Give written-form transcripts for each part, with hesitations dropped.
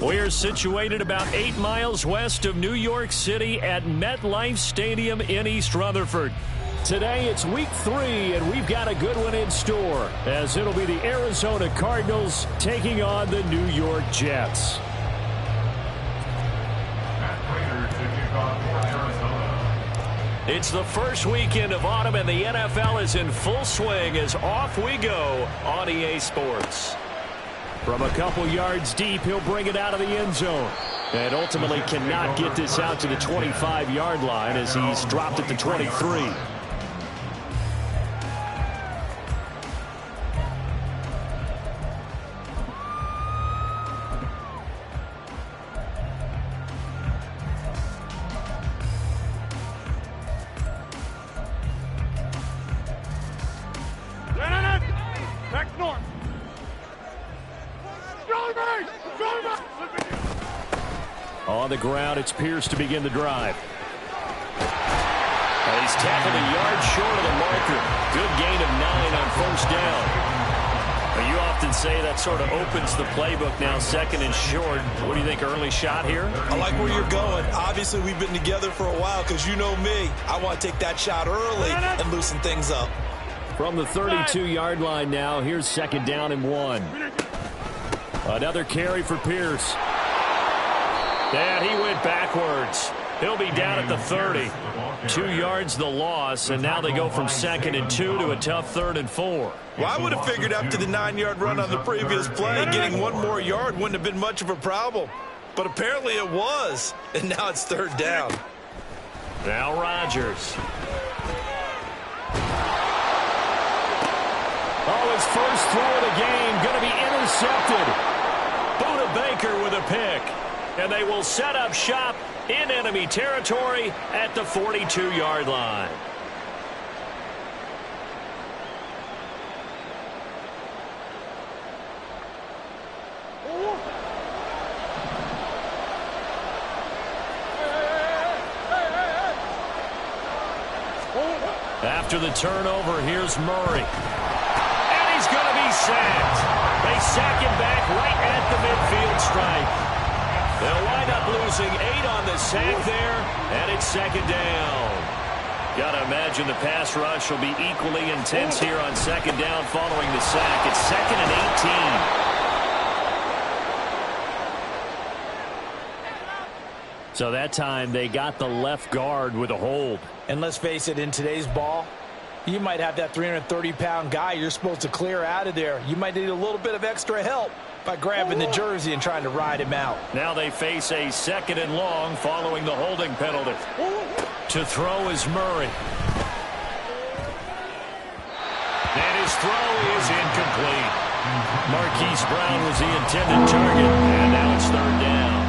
We're situated about 8 miles west of New York City at MetLife Stadium in East Rutherford. Today it's week 3, and we've got a good one in store, as it'll be the Arizona Cardinals taking on the New York Jets. It's the first weekend of autumn, and the NFL is in full swing as off we go on EA Sports. From a couple yards deep, he'll bring it out of the end zone. And ultimately cannot get this out to the 25-yard line as he's dropped it to 23. Back north. On the ground, it's Pierce to begin the drive. And he's tackled a yard short of the marker. Good gain of 9 on first down. Now, you often say that sort of opens the playbook now, second and short. What do you think, early shot here? I like where you're going. Obviously, we've been together for a while because you know me. I want to take that shot early and loosen things up. From the 32-yard line now, here's second down and 1. Another carry for Pierce. And he went backwards. He'll be down at the 30. 2 yards the loss, and now they go from second and 2 to a tough 3rd and 4. Well, I would have figured after the 9-yard run on the previous play, getting 1 more yard wouldn't have been much of a problem. But apparently it was, and now it's 3rd down. Now Rodgers. Oh, his first throw of the game going to be intercepted. Buda Baker with a pick. And they will set up shop in enemy territory at the 42-yard line. After the turnover, here's Murray. And he's going to be sacked. They sack him back right at the midfield stripe. They'll wind up losing 8 on the sack there, and it's second down. Got to imagine the pass rush will be equally intense here on second down following the sack. It's 2nd and 18. So that time they got the left guard with a hold. And let's face it, in today's ball, you might have that 330-pound guy you're supposed to clear out of there. You might need a little bit of extra help by grabbing the jersey and trying to ride him out. Now they face a 2nd and long following the holding penalty. To throw is Murray. And his throw is incomplete. Marquise Brown was the intended target, and now it's 3rd down.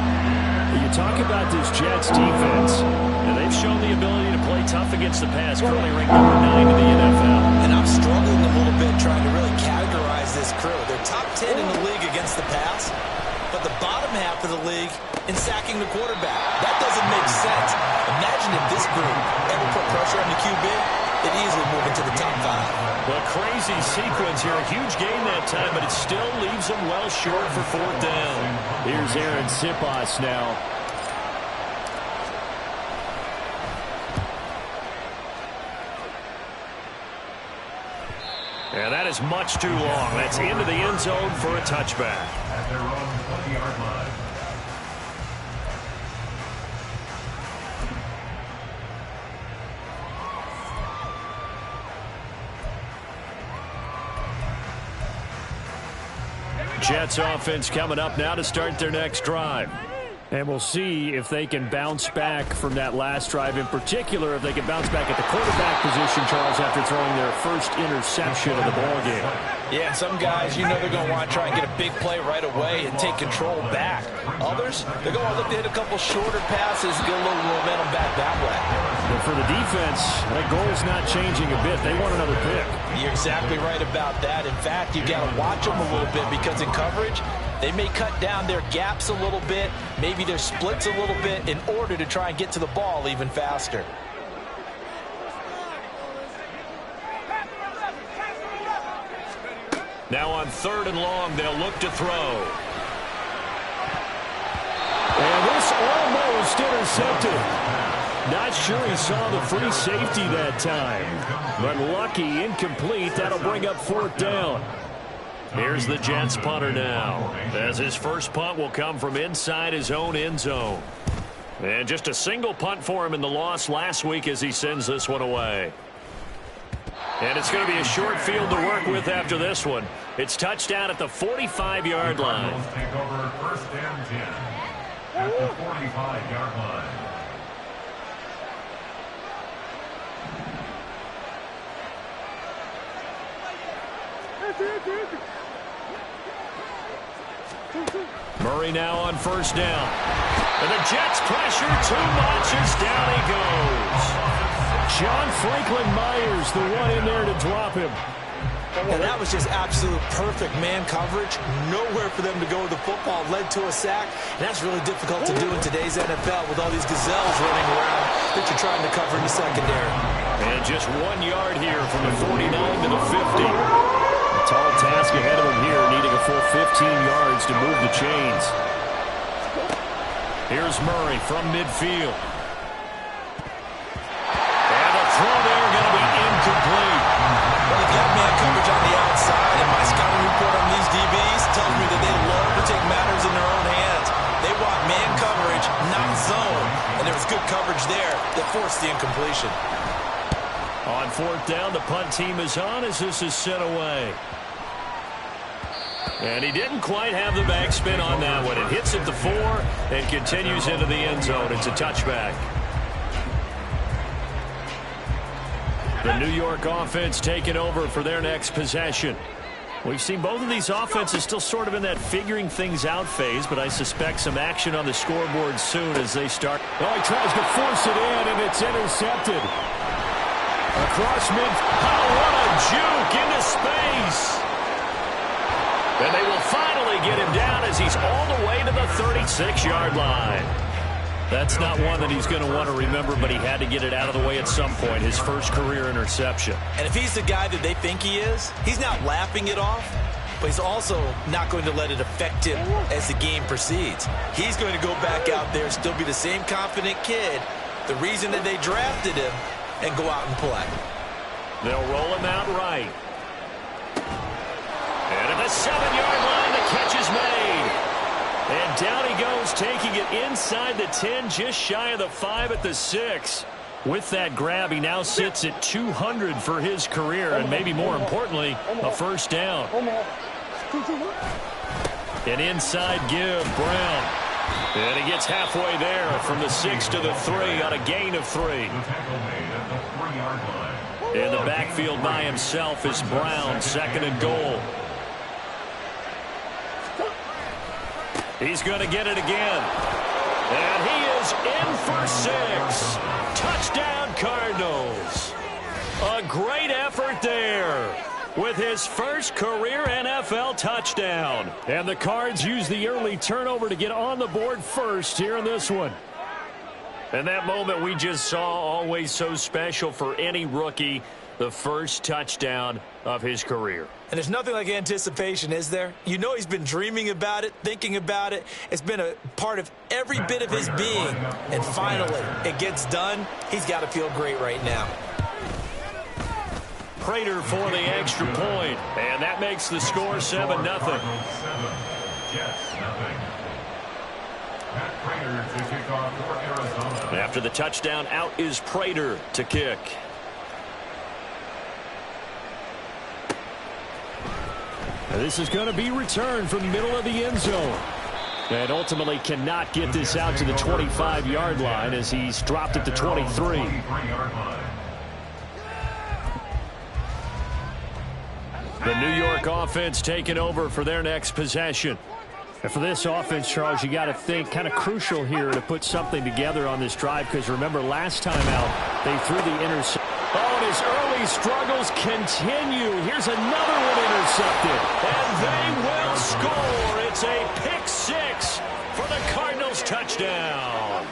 You talk about this Jets defense, and they've shown the ability to play tough against the pass, currently ranked number 9 in the NFL. And I'm struggling a little bit trying to really categorize this crew. They're top 10 in the league against the pass, but the bottom half of the league in sacking the quarterback. That doesn't make sense. Imagine if this group ever put pressure on the QB, they'd easily move into the top 5. Well, crazy sequence here. A huge gain that time, but it still leaves them well short for 4th down. Here's Aaron Sipas now. And that is much too long. That's into the end zone for a touchback. At their own 20-yard line. Jets offense coming up now to start their next drive. And we'll see if they can bounce back from that last drive. In particular, if they can bounce back at the quarterback position, Charles, after throwing their first interception of the ballgame. Yeah, and some guys, you know they're going to want to try and get a big play right away and take control back. Others, they're going to look to hit a couple shorter passes and get a little momentum back that way. But for the defense, that goal's not changing a bit. They want another pick. You're exactly right about that. In fact, you got to watch them a little bit because in coverage, they may cut down their gaps a little bit, maybe their splits a little bit in order to try and get to the ball even faster. Now on 3rd and long, they'll look to throw. almost intercepted. Not sure he saw the free safety that time. But lucky, incomplete. That'll bring up 4th down. Here's the Jets punter now, as his first punt will come from inside his own end zone. And just a single punt for him in the loss last week as he sends this one away. And it's going to be a short field to work with after this one. It's touchdown at the 45-yard line. Take over 1st and 10 at the 45-yard line. Murray now on 1st down. And the Jets pressure too much as down he goes. John Franklin Myers, the one in there to drop him. And that was just absolute perfect man coverage. Nowhere for them to go with the football. Led to a sack. And that's really difficult to do in today's NFL with all these gazelles running around that you're trying to cover in the secondary. And just 1 yard here from the 49 to the 50. A tall task ahead of him here, needing a full 15 yards to move the chains. Here's Murray from midfield. And the throw there going to be incomplete. Well, they've got man coverage on the outside, and my scouting report on these DBs tells me that they love to take matters in their own hands. They want man coverage, not zone. And there was good coverage there that forced the incompletion. On 4th down, the punt team is on as this is sent away. And he didn't quite have the backspin on that one. It hits at the 4 and continues into the end zone. It's a touchback. The New York offense taking over for their next possession. We've seen both of these offenses still sort of in that figuring things out phase, but I suspect some action on the scoreboard soon as they start. Oh, he tries to force it in, and it's intercepted. Across mid. Oh, what a juke into space. And they will finally get him down as he's all the way to the 36-yard line. That's not one that he's going to want to remember, but he had to get it out of the way at some point, his first career interception. And if he's the guy that they think he is, he's not laughing it off, but he's also not going to let it affect him as the game proceeds. He's going to go back out there, still be the same confident kid, the reason that they drafted him, and go out and play. They'll roll him out right. And at the 7-yard line, the catch is made. And down he goes, taking it inside the 10, just shy of the 5 at the 6. With that grab, he now sits at 200 for his career, and maybe more importantly, a 1st down. An inside give, Brown. And he gets halfway there from the 6 to the 3 on a gain of 3. In the backfield by himself is Brown, 2nd and goal. He's going to get it again. And he is in for 6. Touchdown, Cardinals. A great effort there with his first career NFL touchdown. And the Cards use the early turnover to get on the board first here in this one. And that moment we just saw, always so special for any rookie, the first touchdown of his career. And there's nothing like anticipation, is there? You know he's been dreaming about it, thinking about it. It's been a part of every bit of his being. And finally, it gets done. He's got to feel great right now. Prater for the extra point. And that makes the score 7-0. After the touchdown, out is Prater to kick. This is going to be returned from the middle of the end zone. And ultimately cannot get this out to the 25-yard line as he's dropped at the 23. The New York offense taking over for their next possession. And for this offense, Charles, you got to think kind of crucial here to put something together on this drive, because remember last time out they threw the interception. Oh, and his early struggles continue. Here's another one intercepted. And they will score. It's a pick 6 for the Cardinals touchdown.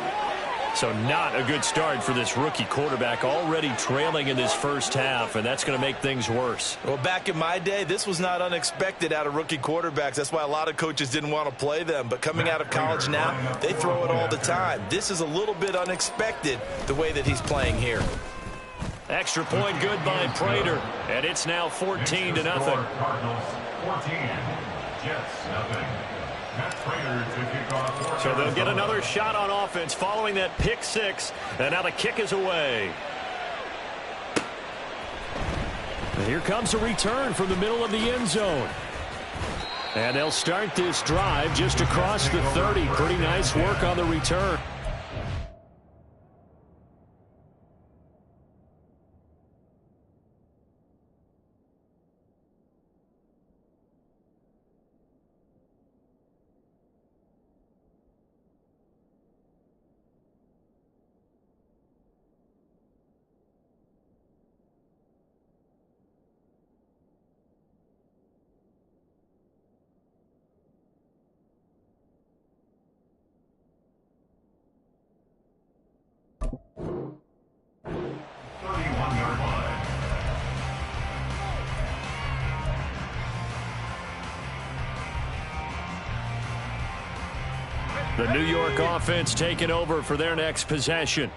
So not a good start for this rookie quarterback, already trailing in this first half, and that's going to make things worse. Well, back in my day, this was not unexpected out of rookie quarterbacks. That's why a lot of coaches didn't want to play them. But coming out of college now, they throw it all the time. This is a little bit unexpected, the way that he's playing here. Extra point good by Prater, and it's now 14-0. Cardinals 14, Jets nothing. So they'll get another shot on offense following that pick six, and now the kick is away. And here comes a return from the middle of the end zone. And they'll start this drive just across the 30. Pretty nice work on the return. The New York offense taking over for their next possession.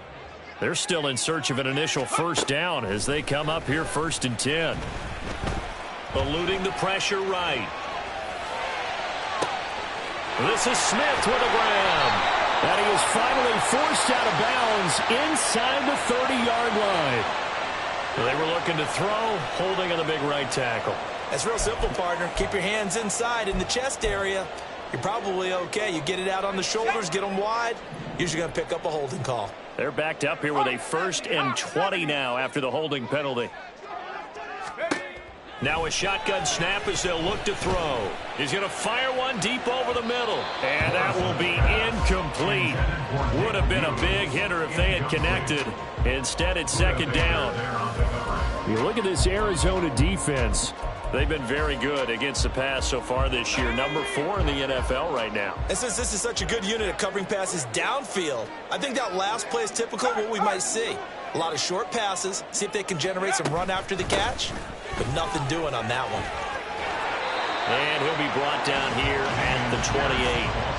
They're still in search of an initial first down as they come up here 1st and 10. Eluding the pressure right. This is Smith with a grab. And he is finally forced out of bounds inside the 30-yard line. They were looking to throw, holding on the big right tackle. That's real simple, partner. Keep your hands inside in the chest area. You're probably okay. You get it out on the shoulders, get them wide. Usually going to pick up a holding call. They're backed up here with a 1st and 20 now after the holding penalty. Now a shotgun snap as they'll look to throw. He's going to fire one deep over the middle. And that will be incomplete. Would have been a big hitter if they had connected. Instead, it's 2nd down. You look at this Arizona defense. They've been very good against the pass so far this year. Number 4 in the NFL right now. And since this is such a good unit at covering passes downfield, I think that last play is typical of what we might see. A lot of short passes, see if they can generate some run after the catch, but nothing doing on that one. And he'll be brought down here at the 28.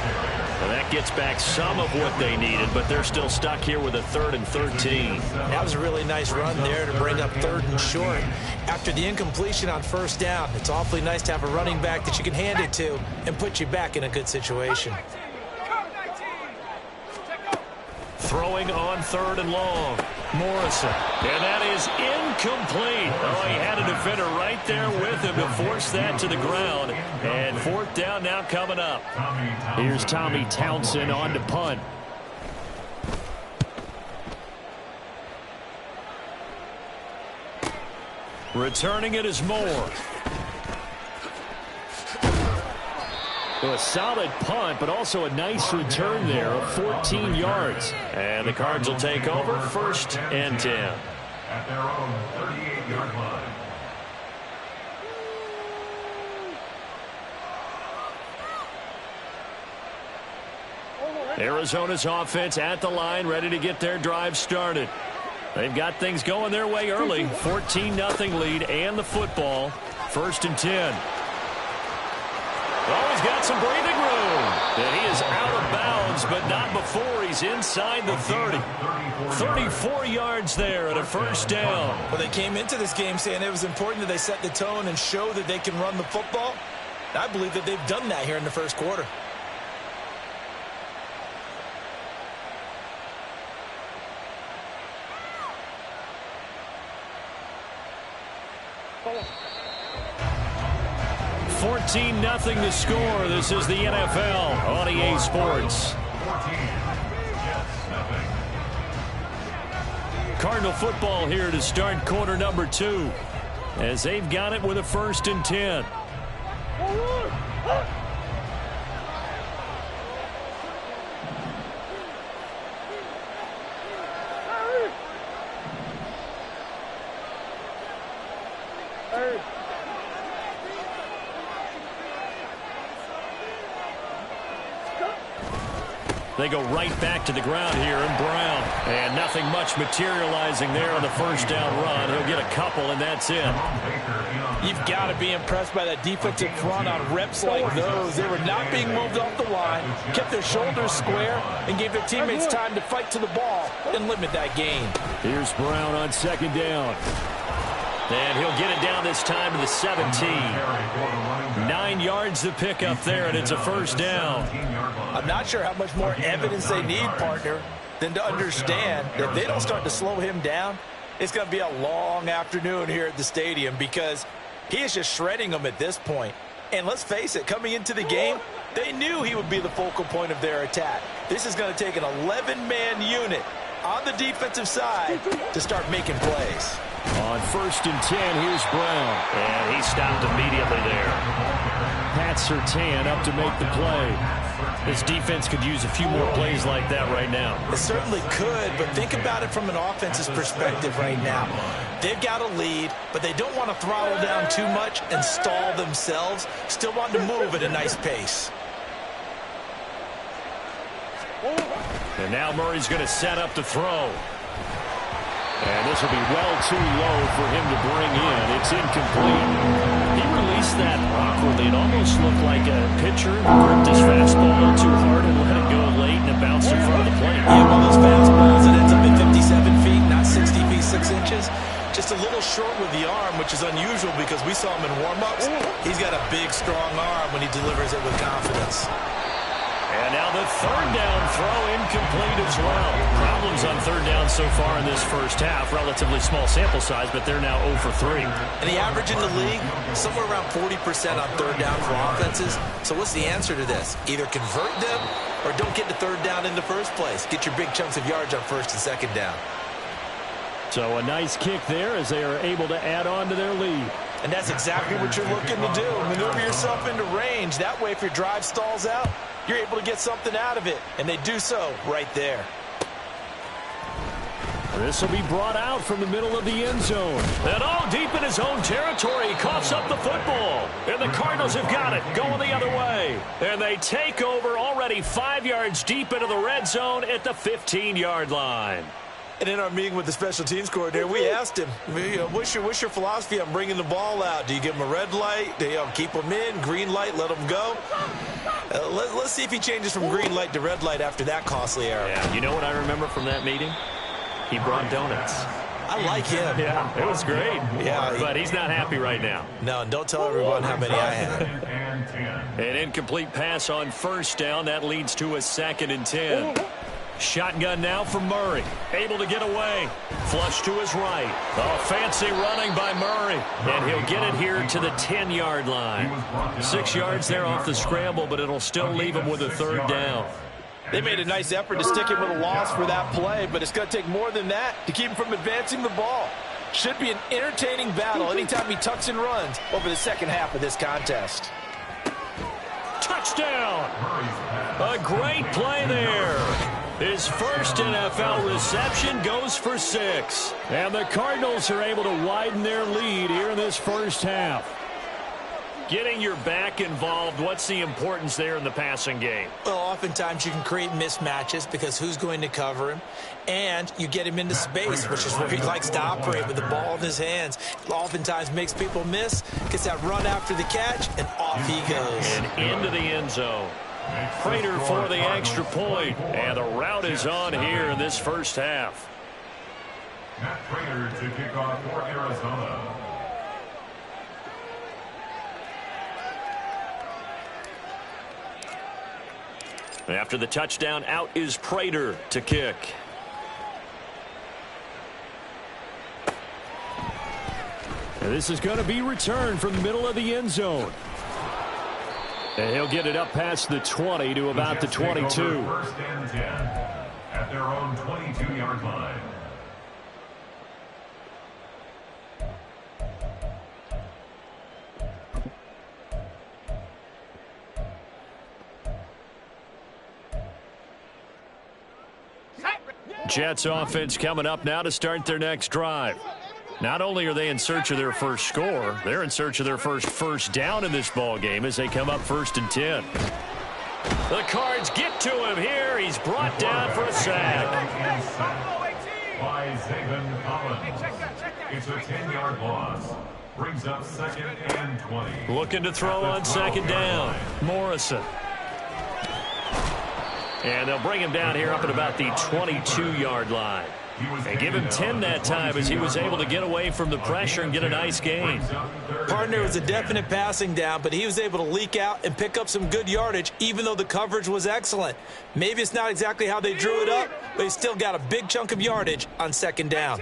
And that gets back some of what they needed, but they're still stuck here with a 3rd and 13. That was a really nice run there to bring up 3rd and short. After the incompletion on 1st down, it's awfully nice to have a running back that you can hand it to and put you back in a good situation. Throwing on 3rd and long. Morrison. And that is incomplete. Oh, he had a defender right there with him to force that to the ground. And 4th down now coming up. Here's Tommy Townsend on to punt. Returning it is Moore. A solid punt, but also a nice return there of 14 yards. And the Cards will take over 1st and 10. At their own 38-yard line. Arizona's offense at the line, ready to get their drive started. They've got things going their way early. 14-0 lead and the football. 1st and 10. Oh, he's got some breathing room. And he is out of bounds, but not before he's inside the 30. 34 yards there at a 1st down. Well, they came into this game saying it was important that they set the tone and show that they can run the football. And I believe that they've done that here in the 1st quarter. Oh. 14-0 to score. This is the NFL on EA Sports. 14, Jets nothing. Cardinal football here to start quarter number 2. As they've got it with a 1st and 10. They go right back to the ground here, and Brown. And nothing much materializing there on the first down run. He'll get a couple, and that's it. You've got to be impressed by that defensive front on reps like those. They were not being moved off the line, kept their shoulders square, and gave their teammates time to fight to the ball and limit that gain. Here's Brown on second down. And he'll get it down this time to the 17. 9 yards to pick up there, and it's a first down. I'm not sure how much more evidence they need, partner, than to understand that if they don't start to slow him down, it's going to be a long afternoon here at the stadium because he is just shredding them at this point. And let's face it, coming into the game, they knew he would be the focal point of their attack. This is going to take an 11-man unit on the defensive side to start making plays. On 1st and 10, here's Brown. And he stopped immediately there. Pat Surtain up to make the play. This defense could use a few more plays like that right now. It certainly could, but think about it from an offense's perspective right now. They've got a lead, but they don't want to throttle down too much and stall themselves. Still want to move at a nice pace. And now Murray's going to set up to throw. And this will be well too low for him to bring in. It's incomplete. He released that awkwardly. It almost looked like a pitcher gripped his fastball a little too hard and let it go late, and it bounced in front of the plate. Yeah, one of those fastballs that ends up at 57 feet, not 60 feet, 6 inches. Just a little short with the arm, which is unusual because we saw him in warm-ups. He's got a big, strong arm when he delivers it with confidence. And now the third down throw incomplete as well. Problems on third down so far in this first half. Relatively small sample size, but they're now 0 for 3. And the average in the league, somewhere around 40% on third down for offenses. So what's the answer to this? Either convert them or don't get to third down in the first place. Get your big chunks of yards on first and second down. So a nice kick there as they are able to add on to their lead. And that's exactly what you're looking to do. Maneuver yourself into range. That way, if your drive stalls out, you're able to get something out of it. And they do so right there. This will be brought out from the middle of the end zone. And all deep in his own territory. He coughs up the football. And the Cardinals have got it. Going the other way. And they take over already 5 yards deep into the red zone at the 15-yard line. And in our meeting with the special teams coordinator, we asked him, what's your philosophy on bringing the ball out? Do you give him a red light? Do you keep them in? Green light, let them go? Let's see if he changes from green light to red light after that costly error. Yeah, you know what I remember from that meeting? He brought donuts. I like him. Yeah, it was great. Yeah, but he's not happy right now. No, don't tell everyone how many I had. An incomplete pass on first down. That leads to a 2nd and 10. Shotgun now for Murray. Able to get away. Flush to his right. Oh, fancy running by Murray. And he'll get it here to the 10-yard line. 6 yards there off the scramble, but it'll still leave him with a third down. They made a nice effort to stick him with a loss for that play, but it's going to take more than that to keep him from advancing the ball. Should be an entertaining battle anytime he tucks and runs over the second half of this contest. Touchdown! A great play there. His first NFL reception goes for 6. And the Cardinals are able to widen their lead here in this first half. Getting your back involved, what's the importance there in the passing game? Well, oftentimes you can create mismatches because who's going to cover him? And you get him into space, which is where he likes to operate with the ball in his hands. Oftentimes makes people miss, gets that run after the catch, and off he goes. And into the end zone. Prater for the extra point. And the route is on here in this first half. Matt Prater to kick off for Arizona. After the touchdown, out is Prater to kick. And this is going to be returned from the middle of the end zone. And he'll get it up past the 20 to about the 22. First and 10 at their own 22-yard line. Jets offense coming up now to start their next drive. Not only are they in search of their first score, they're in search of their first down in this ball game as they come up 1st and 10. The Cards get to him here. He's brought down for a sack. By Zaven Collins. It's a 10-yard loss. Brings up 2nd and 20. Looking to throw on 2nd down. Morrison. And they'll bring him down here up at about the 22-yard line. And give him 10 that time as he was able to get away from the pressure and get a nice gain. Partner was a definite passing down, but he was able to leak out and pick up some good yardage, even though the coverage was excellent. Maybe it's not exactly how they drew it up, but he still got a big chunk of yardage on 2nd down.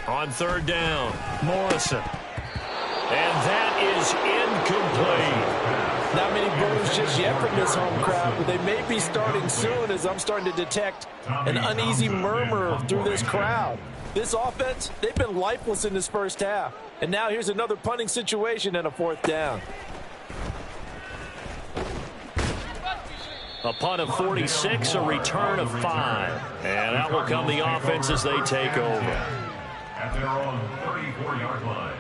On 3rd down, Morrison. And that is incomplete. Not many boos just yet from this home crowd, but they may be starting soon as I'm starting to detect an uneasy murmur through this crowd. This offense, they've been lifeless in this first half. And now here's another punting situation and a 4th down. A punt of 46, a return of 5. And out will come the offense as they take over. At their own 34-yard line.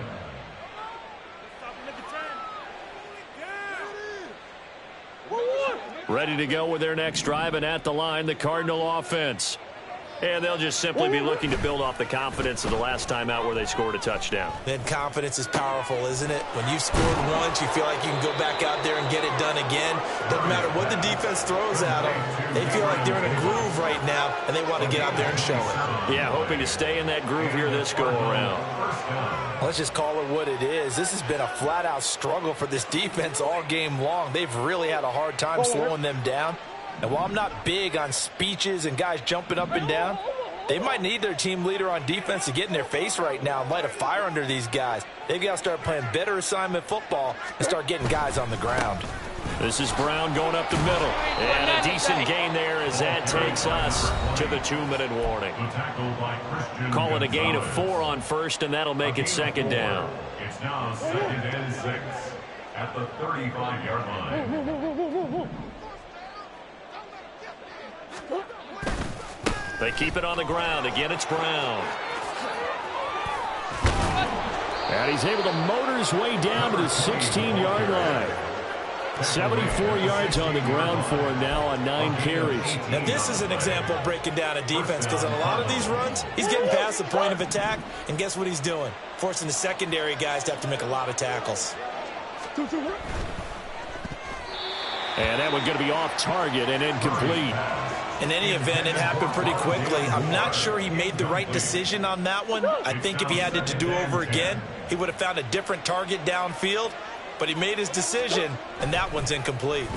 Ready to go with their next drive, and at the line, the Cardinal offense. And they'll just simply be looking to build off the confidence of the last time out where they scored a touchdown. Man, confidence is powerful, isn't it? When you've scored once, you feel like you can go back out there and get it done again. Doesn't matter what the defense throws at them. They feel like they're in a groove right now, and they want to get out there and show it. Yeah, hoping to stay in that groove here this go-around. Let's just call it what it is. This has been a flat-out struggle for this defense all game long. They've really had a hard time slowing them down. And while I'm not big on speeches and guys jumping up and down, they might need their team leader on defense to get in their face right now and light a fire under these guys. They've got to start playing better assignment football and start getting guys on the ground. This is Brown going up the middle. And a decent gain there as that takes us to the 2-minute warning. Call it a gain of 4 on 1st, and that'll make it 2nd down. It's now 2nd and 6 at the 35-yard line. They keep it on the ground. Again, it's Brown. And he's able to motor his way down to the 16-yard line. 74 yards on the ground for him now on 9 carries. Now, this is an example of breaking down a defense because on a lot of these runs, he's getting past the point of attack, and guess what he's doing? Forcing the secondary guys to have to make a lot of tackles. And that one's going to be off target and incomplete. In any event, it happened pretty quickly. I'm not sure he made the right decision on that one. I think if he had to do over again, he would have found a different target downfield. But he made his decision, and that one's incomplete.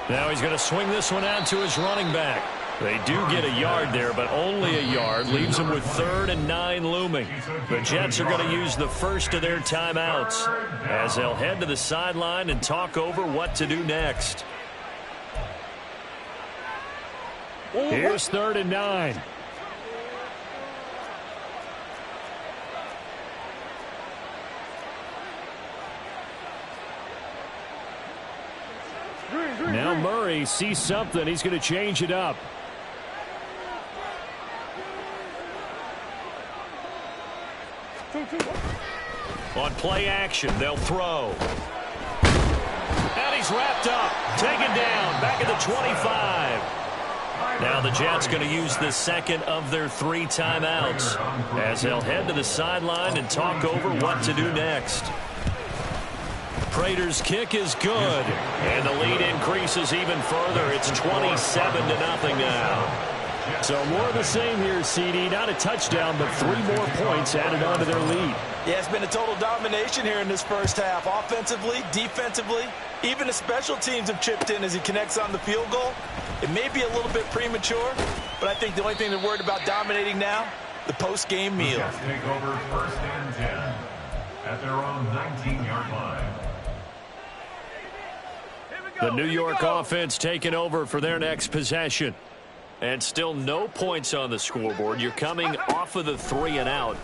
Now he's going to swing this one out to his running back. They do get a yard there, but only a yard. Leaves them with 3rd and 9 looming. The Jets are going to use the first of their timeouts as they'll head to the sideline and talk over what to do next. Here's 3rd and 9. Now Murray sees something. He's going to change it up. On play action, they'll throw. And he's wrapped up. Taken down. Back at the 25. Now the Jets going to use the second of their 3 timeouts as they'll head to the sideline and talk over what to do next. Prater's kick is good, and the lead increases even further. It's 27-0 now. So more of the same here, CD. Not a touchdown, but 3 more points added on to their lead. Yeah, it's been a total domination here in this first half. Offensively, defensively, even the special teams have chipped in as he connects on the field goal. It may be a little bit premature, but I think the only thing they're worried about dominating now, the post-game meal. Jets take over 1st and 10 at their own 19-yard line. The New York offense taking over for their next possession. And still no points on the scoreboard. You're coming off of the 3 and out.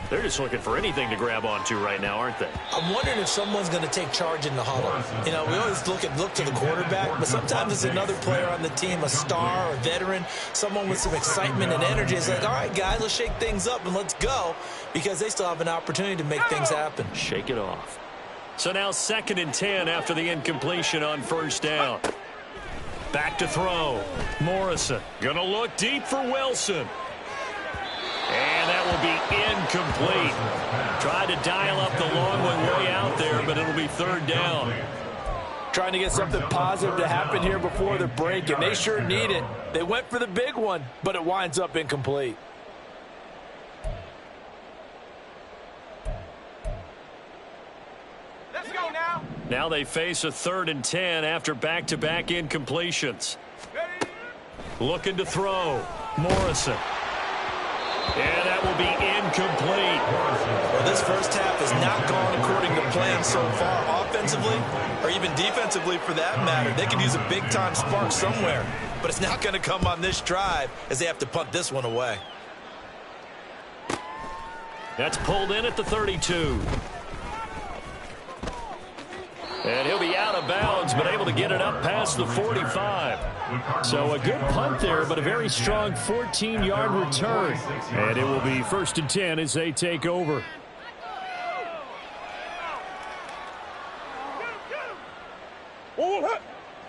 They're just looking for anything to grab onto right now, aren't they? I'm wondering if someone's going to take charge in the huddle. You know, we always look to the quarterback, but sometimes it's another player on the team, a star, a veteran, someone with some excitement and energy. It's like, all right, guys, let's shake things up and let's go, because they still have an opportunity to make things happen. Shake it off. So now 2nd and 10 after the incompletion on 1st down. Back to throw. Morrison going to look deep for Wilson. And that will be incomplete. Tried to dial up the long one way out there, but it'll be 3rd down. Trying to get something positive to happen here before the break, and they sure need it. They went for the big one, but it winds up incomplete. Let's go now. Now they face a 3rd and 10 after back-to-back incompletions. Looking to throw. Morrison. And that will be incomplete. Well, this first half has not gone according to plan so far, offensively or even defensively for that matter. They could use a big-time spark somewhere, but it's not going to come on this drive as they have to punt this one away. That's pulled in at the 32. And he'll be out of bounds, but able to get it up past the 45. So a good punt there, but a very strong 14-yard return. And it will be 1st and 10 as they take over.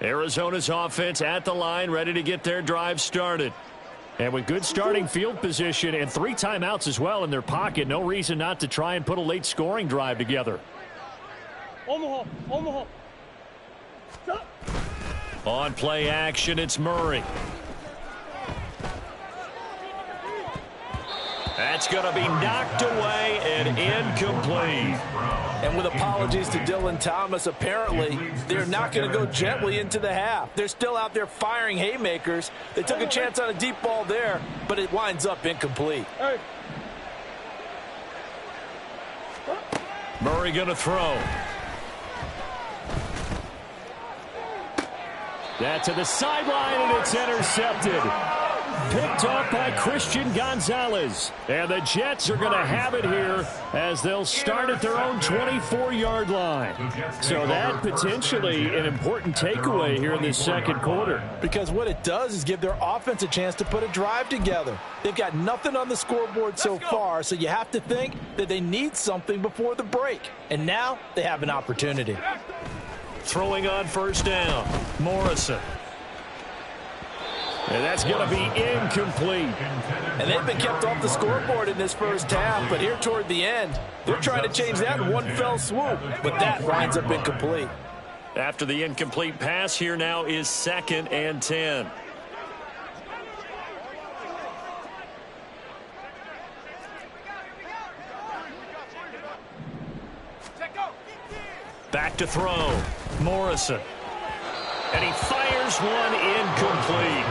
Arizona's offense at the line, ready to get their drive started. And with good starting field position and 3 timeouts as well in their pocket, no reason not to try and put a late scoring drive together. Omaha. On play action, it's Murray. That's going to be knocked away and incomplete. And with apologies to Dylan Thomas, apparently they're not going to go gently into the half. They're still out there firing haymakers. They took a chance on a deep ball there, but it winds up incomplete. Murray going to throw. That to the sideline, and it's intercepted. Picked off by Christian Gonzalez. And the Jets are going to have it here as they'll start at their own 24-yard line. So that potentially an important takeaway here in this 2nd quarter. Because what it does is give their offense a chance to put a drive together. They've got nothing on the scoreboard so far, so you have to think that they need something before the break. And now they have an opportunity. Throwing on 1st down, Morrison. And that's going to be incomplete. And they've been kept off the scoreboard in this first half, but here toward the end, they're trying to change that in one fell swoop, but that winds up incomplete. After the incomplete pass, here now is 2nd and 10. Back to throw. Morrison. And he fires one incomplete.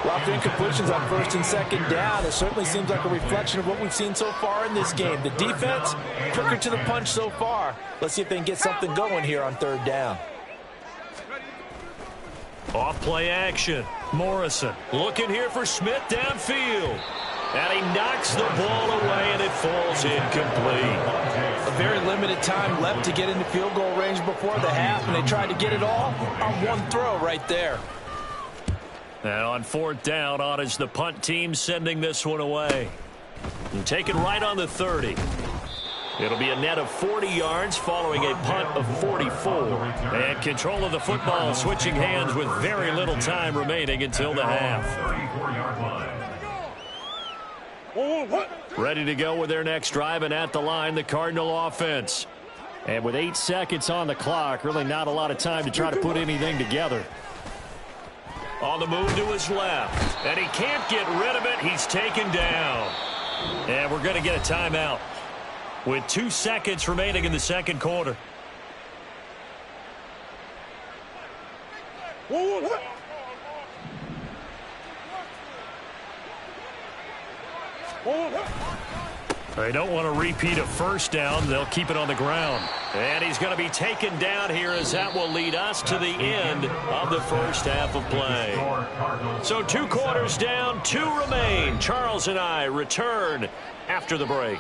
Lots of incompletions on 1st and 2nd down. It certainly seems like a reflection of what we've seen so far in this game. The defense, quicker to the punch so far. Let's see if they can get something going here on 3rd down. Off play action. Morrison looking here for Smith downfield. And he knocks the ball away, and it falls incomplete. A very limited time left to get into field goal range before the half, and they tried to get it all on one throw right there. And on 4th down, on is the punt team sending this one away. And taken right on the 30. It'll be a net of 40 yards following a punt of 44. And control of the football switching hands with very little time remaining until the half. 34-yard line. Ready to go with their next drive, and at the line, the Cardinal offense. And with 8 seconds on the clock, really not a lot of time to try to put anything together. On the move to his left, and he can't get rid of it. He's taken down. And we're going to get a timeout with 2 seconds remaining in the 2nd quarter. They don't want to repeat a 1st down. They'll keep it on the ground. And he's going to be taken down here as that will lead us to the end of the first half of play. So 2 quarters down, 2 remain. Charles and I return after the break.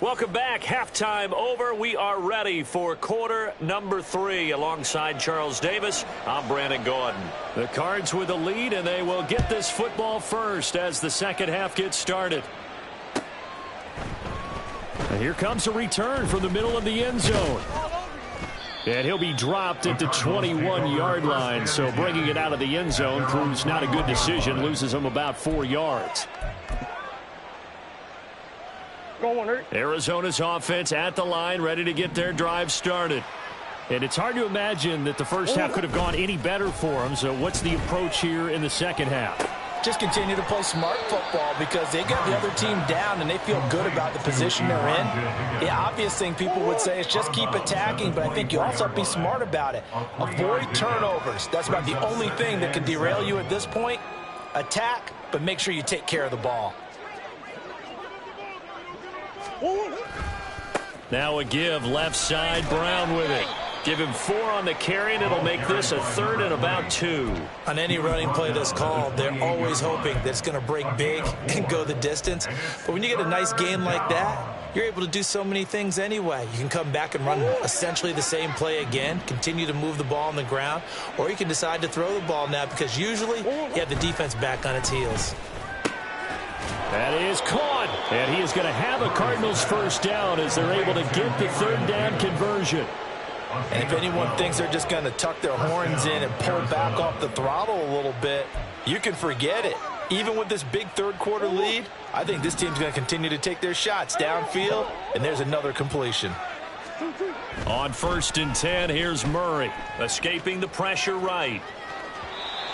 Welcome back. Halftime over. We are ready for quarter number 3. Alongside Charles Davis, I'm Brandon Gordon. The Cards with the lead, and they will get this football first as the second half gets started. And here comes a return from the middle of the end zone. And he'll be dropped at the 21-yard line, so bringing it out of the end zone proves not a good decision, loses him about 4 yards. Arizona's offense at the line, ready to get their drive started. And it's hard to imagine that the first half could have gone any better for them, so what's the approach here in the second half? Just continue to play smart football because they got the other team down and they feel good about the position they're in. The obvious thing people would say is just keep attacking, but I think you also have to be smart about it. Avoid turnovers. That's about the only thing that can derail you at this point. Attack, but make sure you take care of the ball. Now a give, left side, Brown with it. Give him 4 on the carry, and it'll make this a 3rd and about 2. On any running play that's called, they're always hoping that it's going to break big and go the distance. But when you get a nice game like that, you're able to do so many things anyway. You can come back and run essentially the same play again, continue to move the ball on the ground, or you can decide to throw the ball now because usually you have the defense back on its heels. That is caught, and he is going to have a Cardinals first down as they're able to get the 3rd down conversion. And if anyone thinks they're just going to tuck their horns in and pull back off the throttle a little bit, you can forget it. Even with this big third-quarter lead, I think this team's going to continue to take their shots downfield, and there's another completion. On 1st and 10, here's Murray, escaping the pressure right.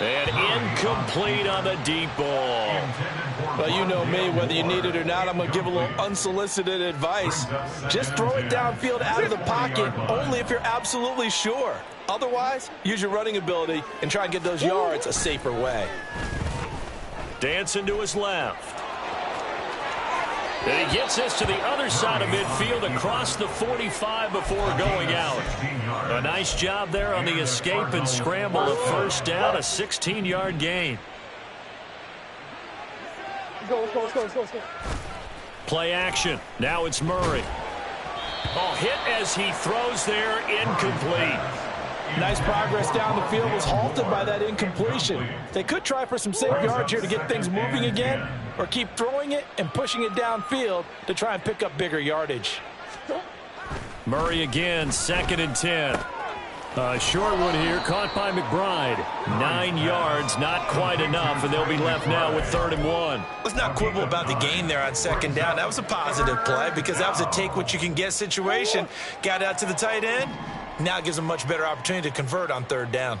And incomplete on the deep ball. Well, you know me, whether you need it or not, I'm going to give a little unsolicited advice. Just throw it downfield out of the pocket, only if you're absolutely sure. Otherwise, use your running ability and try and get those yards a safer way. Dancing to his left. And he gets this to the other side of midfield across the 45 before going out. A nice job there on the escape and scramble. A first down, a 16-yard gain. Let's go. Play action. Now it's Murray. Oh, hit as he throws there, incomplete. Nice progress down the field, was halted by that incompletion. They could try for some safe yards here to get things moving again, or keep throwing it and pushing it downfield to try and pick up bigger yardage. Murray again, 2nd and 10. A short one here, caught by McBride. 9 yards, not quite enough, and they'll be left now with 3rd and 1. Let's not quibble about the gain there on 2nd down. That was a positive play because that was a take-what-you-can-get situation. Got out to the tight end. Now it gives them a much better opportunity to convert on 3rd down.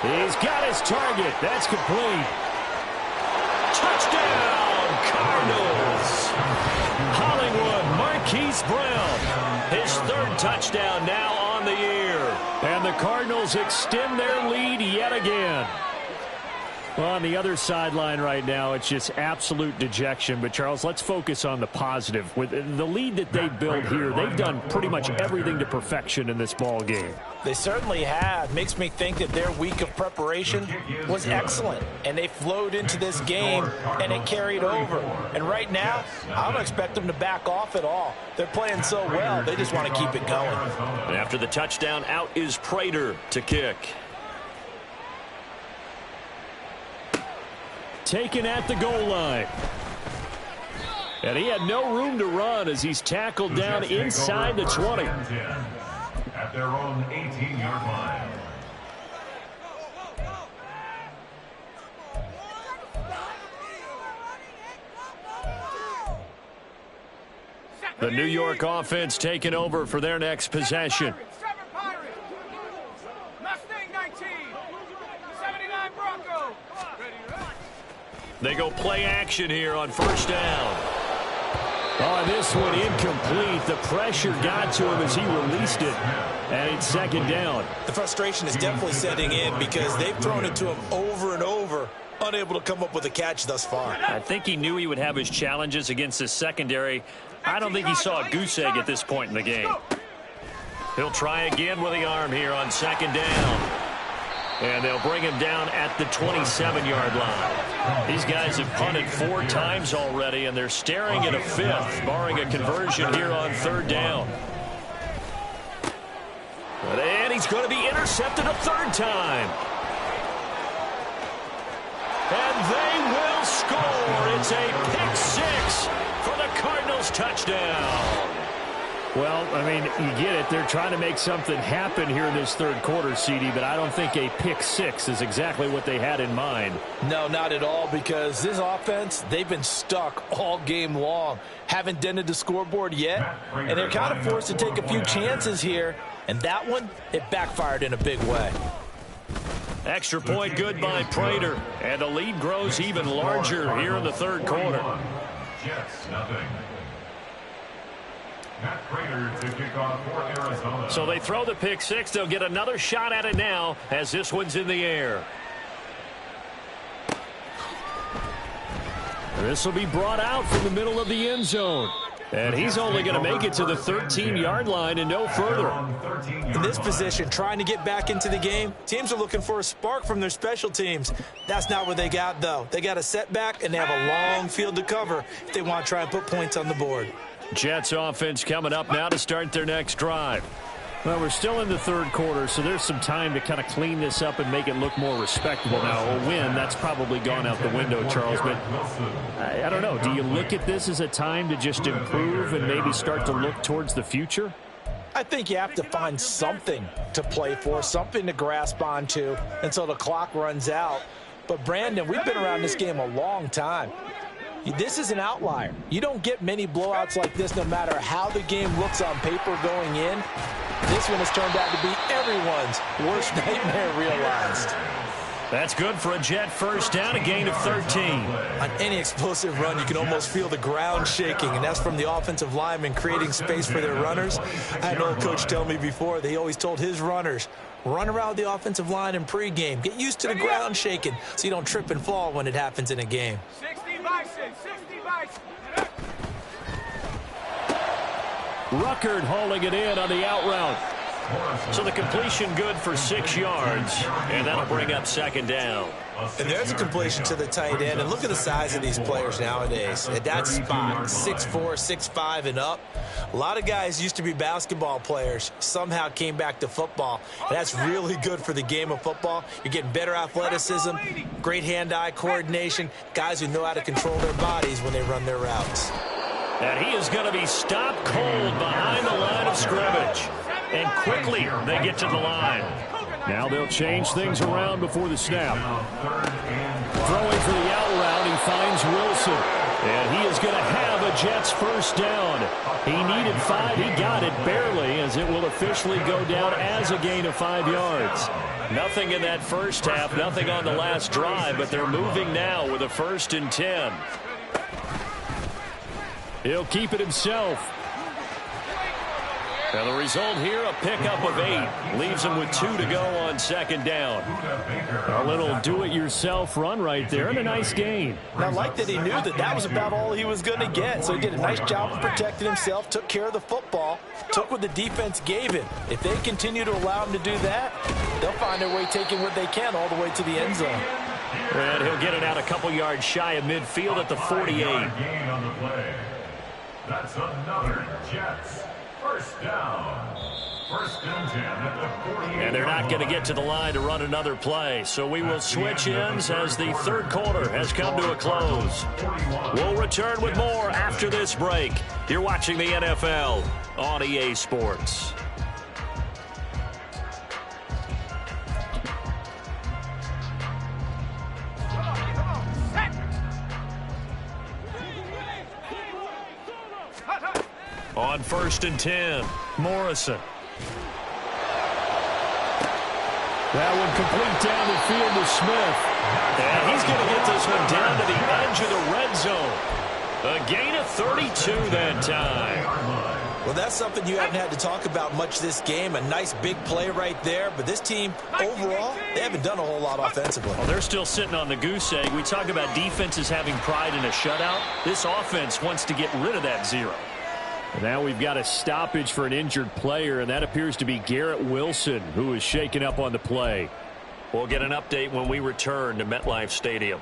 He's got his target. That's complete. Touchdown, Cardinals. Hollywood Marquise Brown. His 3rd touchdown now on the year. And the Cardinals extend their lead yet again. Well, on the other sideline right now, it's just absolute dejection. But, Charles, let's focus on the positive. With the lead that they built here, they've done pretty much everything to perfection in this ball game. They certainly have. Makes me think that their week of preparation was excellent. And they flowed into this game, and it carried over. And right now, I don't expect them to back off at all. They're playing so well, they just want to keep it going. And after the touchdown, out is Prater to kick. Taken at the goal line. And he had no room to run as he's tackled down inside the 20. At their own 18-yard line. The New York offense taking over for their next possession. They go play action here on 1st down. Oh, this one incomplete. The pressure got to him as he released it. And it's 2nd down. The frustration is definitely setting in because they've thrown it to him over and over, unable to come up with a catch thus far. I think he knew he would have his challenges against his secondary. I don't think he saw a goose egg at this point in the game. He'll try again with the arm here on 2nd down. And they'll bring him down at the 27-yard line. These guys have punted 4 times already, and they're staring at a 5th, barring a conversion here on 3rd down. And he's going to be intercepted a 3rd time. And they will score. It's a pick 6 for the Cardinals touchdown. Well, I mean, you get it. They're trying to make something happen here in this 3rd quarter, CD, but I don't think a pick 6 is exactly what they had in mind. No, not at all, because this offense, they've been stuck all game long. Haven't dented the scoreboard yet, and they're kind of forced to take a few chances here, and that one, it backfired in a big way. Extra point good by Prater, and the lead grows even larger here in the 3rd quarter. Jets, nothing. Matt Prater to kick off for Arizona. So they throw the pick 6. They'll get another shot at it now as this one's in the air. This will be brought out from the middle of the end zone. And he's only going to make it to the 13-yard line and no further. In this position, trying to get back into the game, teams are looking for a spark from their special teams. That's not what they got, though. They got a setback, and they have a long field to cover if they want to try and put points on the board. Jets offense coming up now to start their next drive. Well, we're still in the 3rd quarter, so there's some time to kind of clean this up and make it look more respectable. Now, a win, that's probably gone out the window, Charles, but I don't know. Do you look at this as a time to just improve and maybe start to look towards the future? I think you have to find something to play for, something to grasp onto until the clock runs out. But, Brandon, we've been around this game a long time. This is an outlier. You don't get many blowouts like this no matter how the game looks on paper going in. This one has turned out to be everyone's worst nightmare realized. That's good for a Jet first down, a gain of 13. On any explosive run, you can almost feel the ground shaking, and that's from the offensive linemen creating space for their runners. I had an old coach tell me before, they always told his runners, run around the offensive line in pregame. Get used to the ground shaking so you don't trip and fall when it happens in a game. 60 bison, 60 bison. Ruckert hauling it in on the out route. So the completion good for 6 yards, and that'll bring up 2nd down. And there's a completion to the tight end. And look at the size of these players nowadays. At that spot, 6'4", 6'5", and up. A lot of guys used to be basketball players, somehow came back to football. And that's really good for the game of football. You're getting better athleticism, great hand-eye coordination, guys who know how to control their bodies when they run their routes. And he is going to be stopped cold behind the line of scrimmage. And quickly they get to the line. Now they'll change things around before the snap. Throwing for the out route, he finds Wilson. And he is going to have a Jets first down. He needed 5. He got it barely, as it will officially go down as a gain of 5 yards. Nothing in that first half, nothing on the last drive, but they're moving now with a 1st and 10. He'll keep it himself. And the result here, a pickup of 8. Leaves him with 2 to go on 2nd down. A little do-it-yourself run right there, and a nice gain. And I like that he knew that that was about all he was going to get. So he did a nice job of protecting himself, took care of the football, took what the defense gave him. If they continue to allow him to do that, they'll find their way taking what they can all the way to the end zone. And he'll get it out a couple yards shy of midfield at the 48. That's another Jets first down. 1st and 10 at the 48. And they're not going to get to the line to run another play. So we will switch ends as the 3rd quarter has come to a close. We'll return with more after this break. You're watching the NFL on EA Sports. On 1st and 10, Morrison. That one complete down the field to Smith. And he's going to get this one down to the edge of the red zone. A gain of 32 that time. Well, that's something you haven't had to talk about much this game. A nice big play right there. But this team, overall, they haven't done a whole lot offensively. Well, they're still sitting on the goose egg. We talk about defenses having pride in a shutout. This offense wants to get rid of that 0. Now we've got a stoppage for an injured player, and that appears to be Garrett Wilson, who is shaken up on the play. We'll get an update when we return to MetLife Stadium.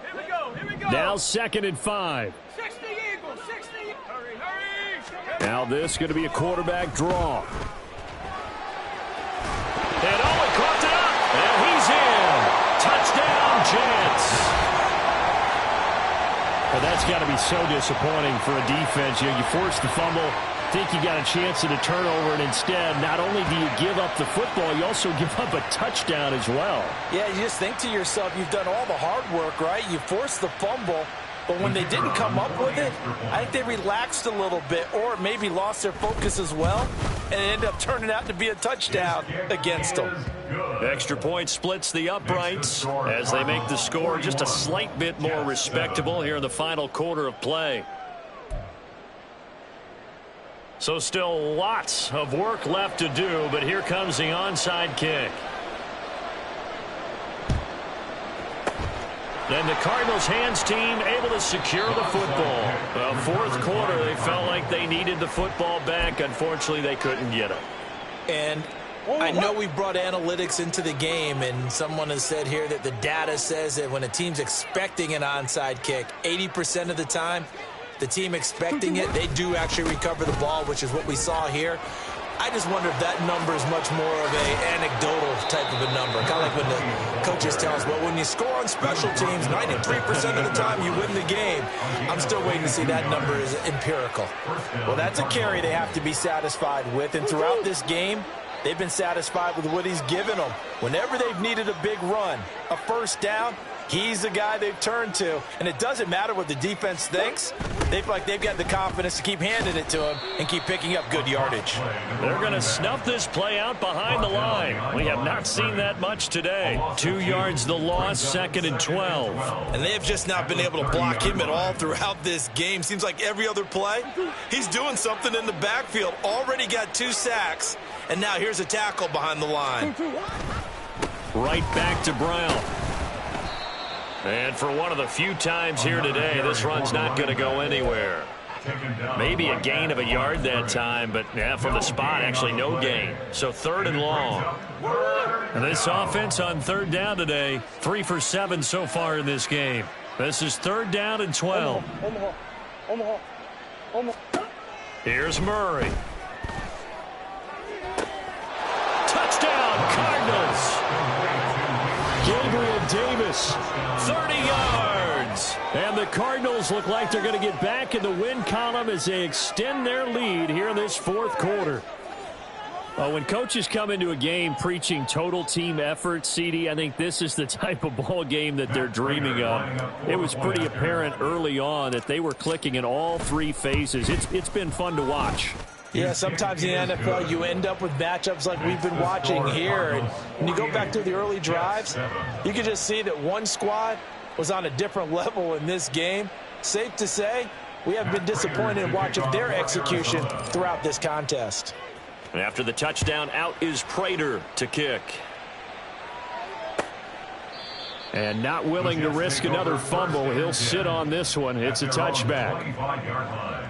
Here we go. Now 2nd and 5. 60 Eagles, 60. Hurry. Now this going to be a quarterback draw. And Owen caught it up. And he's in. Touchdown, Jets. Well, that's got to be so disappointing for a defense. You force the fumble, think you got a chance at a turnover, and instead, not only do you give up the football, you also give up a touchdown as well. Yeah, you just think to yourself, you've done all the hard work, right? You forced the fumble, but when they didn't come up with it, I think they relaxed a little bit or maybe lost their focus as well, and it ended up turning out to be a touchdown against them. Extra point splits the uprights as they make the score just a slight bit more respectable here in the final quarter of play. So still lots of work left to do, but here comes the onside kick. And the Cardinals hands team able to secure the football. Well, fourth quarter, they felt like they needed the football back. Unfortunately, they couldn't get it. And I know we brought analytics into the game, and someone has said here that the data says that when a team's expecting an onside kick, 80% of the time, the team expecting it, they do actually recover the ball, which is what we saw here. I just wonder if that number is much more of a anecdotal type of a number. Kind of like when the coaches tell us, well, when you score on special teams, 93% of the time you win the game. I'm still waiting to see that number is empirical. Well, that's a carry they have to be satisfied with, and throughout this game, they've been satisfied with what he's given them. Whenever they've needed a big run, a first down, he's the guy they've turned to. And it doesn't matter what the defense thinks. They feel like they've got the confidence to keep handing it to him and keep picking up good yardage. They're going to snuff this play out behind the line. We have not seen that much today. 2 yards the loss, 2nd and 12. And they have just not been able to block him at all throughout this game. Seems like every other play, he's doing something in the backfield. Already got 2 sacks. And now here's a tackle behind the line. Right back to Brown. And for one of the few times here today, this run's not going to go anywhere. Maybe a gain of a yard that time, but yeah, from the spot, actually no gain. So 3rd and long. And this offense on 3rd down today, 3 for 7 so far in this game. This is 3rd down and 12. Here's Murray. Touchdown, Cardinals. Gabriel Davis. 30 yards. And the Cardinals look like they're going to get back in the win column as they extend their lead here in this 4th quarter. Well, when coaches come into a game preaching total team effort, CD, I think this is the type of ball game that they're dreaming of. It was pretty apparent early on that they were clicking in all 3 phases. It's been fun to watch. Yeah, sometimes in the NFL you end up with matchups like we've been watching here. And when you go back to the early drives, you can just see that one squad was on a different level in this game. Safe to say, we have been disappointed in watching their execution throughout this contest. After the touchdown, out is Prater to kick. And not willing to risk another fumble, he'll sit on this one. It's a touchback.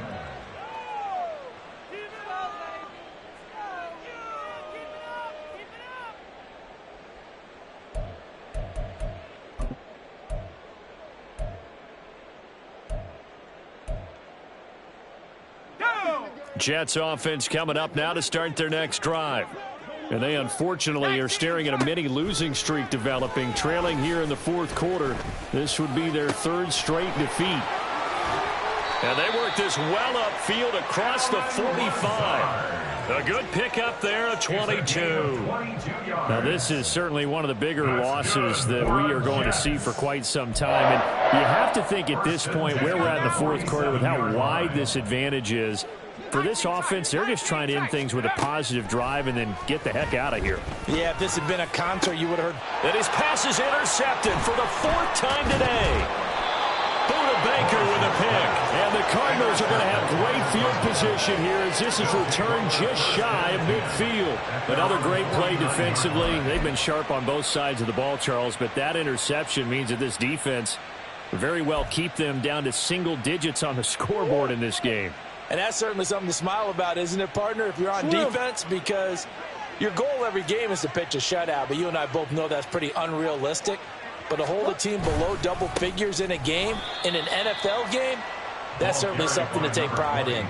Jets offense coming up now to start their next drive. And they unfortunately are staring at a mini losing streak developing, trailing here in the 4th quarter. This would be their 3rd straight defeat. And they work this well upfield across the 45. A good pickup there of 22. Now this is certainly one of the bigger losses that we are going to see for quite some time. And you have to think at this point where we're at in the 4th quarter with how wide this advantage is. For this offense, they're just trying to end things with a positive drive and then get the heck out of here. Yeah, if this had been a concert, you would have heard. And his pass is intercepted for the 4th time today. Buda Baker with a pick. And the Cardinals are going to have great field position here as this is returned just shy of midfield. Another great play defensively. They've been sharp on both sides of the ball, Charles, but that interception means that this defense very well keep them down to single digits on the scoreboard in this game. And that's certainly something to smile about, isn't it, partner, if you're on defense? Because your goal every game is to pitch a shutout, but you and I both know that's pretty unrealistic. But to hold a team below double figures in a game, in an NFL game, that's certainly something to take pride in.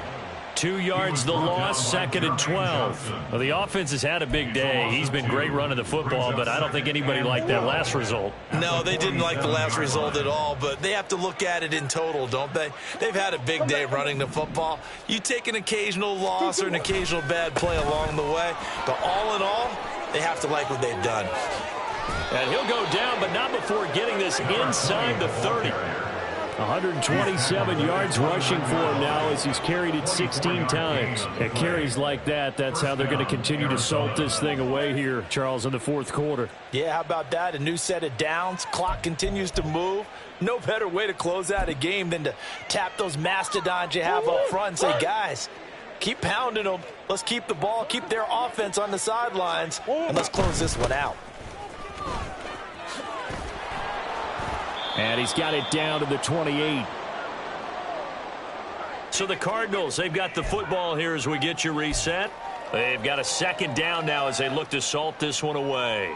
2 yards the loss, 2nd and 12. Well, the offense has had a big day. He's been great running the football, but I don't think anybody liked that last result. No, they didn't like the last result at all, but they have to look at it in total, don't they? They've had a big day running the football. You take an occasional loss or an occasional bad play along the way, but all in all, they have to like what they've done. And he'll go down, but not before getting this inside the 30. 127 yards rushing for him now as he's carried it 16 times. At carries like that, that's how they're going to continue to salt this thing away here, Charles, in the fourth quarter. Yeah, how about that? A new set of downs. Clock continues to move. No better way to close out a game than to tap those mastodons you have up front and say, guys, keep pounding them. Let's keep the ball, keep their offense on the sidelines, and let's close this one out. And he's got it down to the 28. So the Cardinals, they've got the football here as we get you reset. They've got a 2nd down now as they look to salt this one away.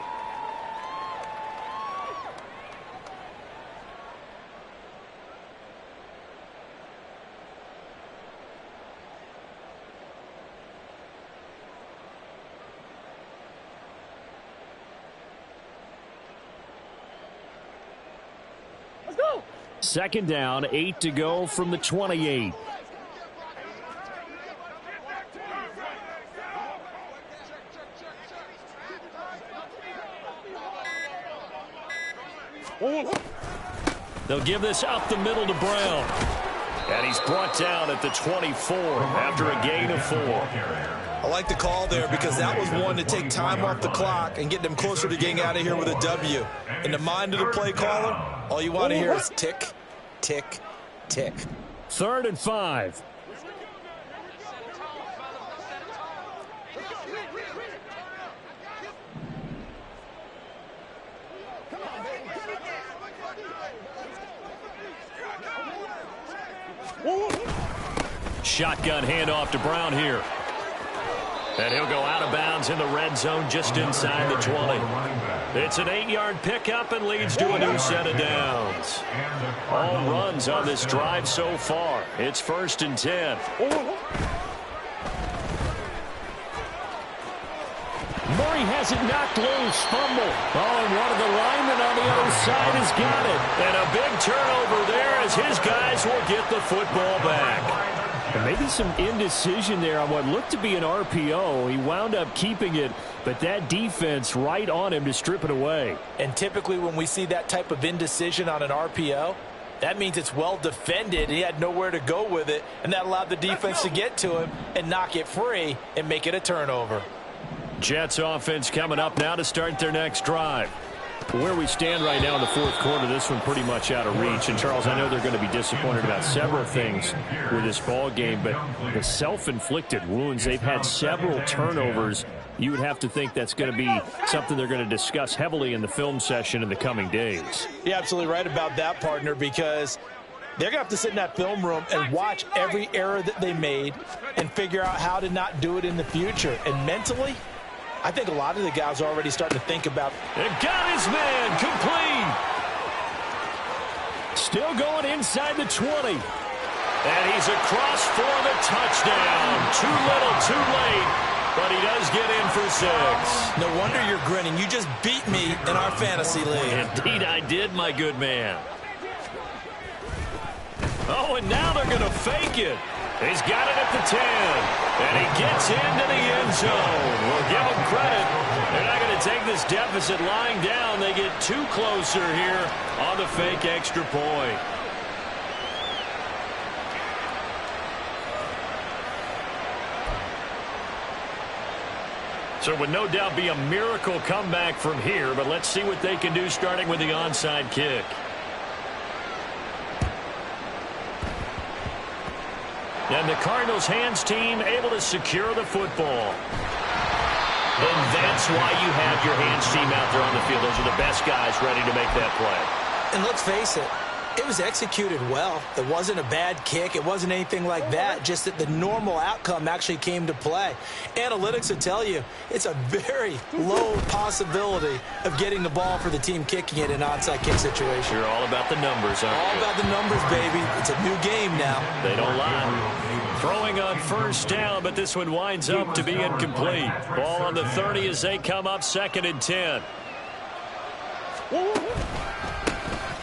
Let's go. 2nd down, 8 to go from the 28. They'll give this up the middle to Brown. And he's brought down at the 24 after a gain of 4. I like the call there because that was one to take time off the clock and get them closer to getting out of here with a W. In the mind of the play caller, all you want to hear is tick, tick, tick. 3rd and 5. Shotgun handoff to Brown here. And he'll go out of bounds in the red zone just inside the 20. It's an 8-yard pickup and leads to a new set of downs. All runs on this drive so far. It's 1st and 10. Murray has it knocked loose. Fumble. Oh, and one of the linemen on the other side has got it. And a big turnover there as his guys will get the football back. And maybe some indecision there on what looked to be an RPO. He wound up keeping it, but that defense right on him to strip it away. And typically when we see that type of indecision on an RPO, that means it's well defended. He had nowhere to go with it, and that allowed the defense to get to him and knock it free and make it a turnover. Jets offense coming up now to start their next drive. Where we stand right now in the fourth quarter, this one pretty much out of reach. And, Charles, I know they're going to be disappointed about several things with this ball game, but the self-inflicted wounds, they've had several turnovers. You would have to think that's going to be something they're going to discuss heavily in the film session in the coming days. You're absolutely right about that, partner, because they're going to have to sit in that film room and watch every error that they made and figure out how to not do it in the future. And mentally, I think a lot of the guys are already starting to think about. And got his man complete. Still going inside the 20. And he's across for the touchdown. Too little, too late. But he does get in for 6. No wonder you're grinning. You just beat me in our fantasy league. Indeed I did, my good man. Oh, and now they're going to fake it. He's got it at the 10, and he gets into the end zone. We'll give him credit. They're not going to take this deficit lying down. They get too closer here on the fake extra point. So it would no doubt be a miracle comeback from here, but let's see what they can do starting with the onside kick. And the Cardinals hands team able to secure the football. And that's why you have your hands team out there on the field. Those are the best guys ready to make that play. And let's face it, It was executed well. It wasn't a bad kick. It wasn't anything like that. Just that the normal outcome actually came to play. Analytics will tell you it's a very low possibility of getting the ball for the team kicking it in an onside kick situation. You're all about the numbers, aren't you? All about the numbers, baby. It's a new game now. They don't lie. Throwing on first down, but this one winds up to be incomplete. Ball on the 30 as they come up 2nd and 10.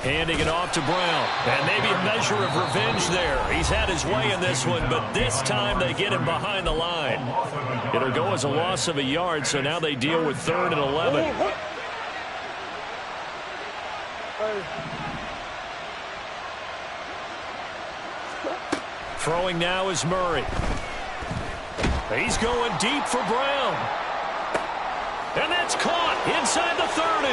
Handing it off to Brown. And maybe a measure of revenge there. He's had his way in this one, but this time they get him behind the line. It'll go as a loss of a yard, so now they deal with 3rd and 11. Throwing now is Murray. He's going deep for Brown. And that's caught inside the 30.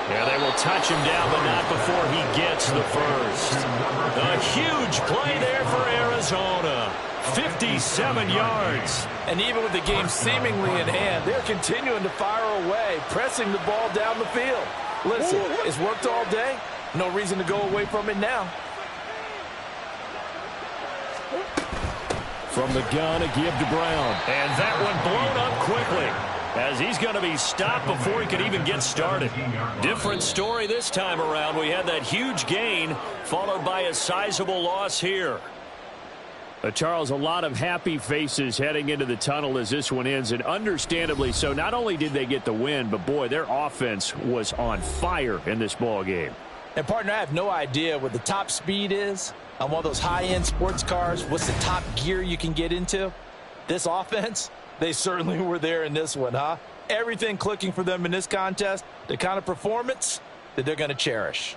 Yeah, they will touch him down, but not before he gets the first. A huge play there for Arizona. 57 yards. And even with the game seemingly in hand, they're continuing to fire away, pressing the ball down the field. Listen, it's worked all day. No reason to go away from it now. From the gun, a give to Brown. And that one blown up quickly, as he's going to be stopped before he could even get started. Different story this time around. We had that huge gain, followed by a sizable loss here. Charles, a lot of happy faces heading into the tunnel as this one ends, and understandably so. Not only did they get the win, but, boy, their offense was on fire in this ball game. And, partner, I have no idea what the top speed is on one of those high-end sports cars. What's the top gear you can get into? This offense, they certainly were there in this one, huh? Everything clicking for them in this contest, the kind of performance that they're going to cherish.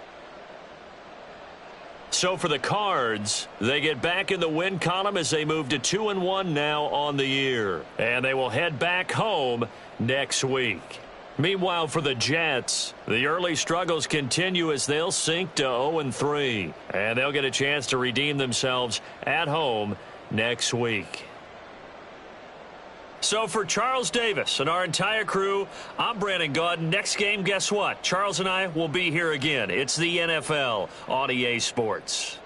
So for the Cards, they get back in the win column as they move to 2-1 now on the year. And they will head back home next week. Meanwhile, for the Jets, the early struggles continue as they'll sink to 0-3. And they'll get a chance to redeem themselves at home next week. So for Charles Davis and our entire crew, I'm Brandon Gaudin. Next game, guess what? Charles and I will be here again. It's the NFL on EA Sports.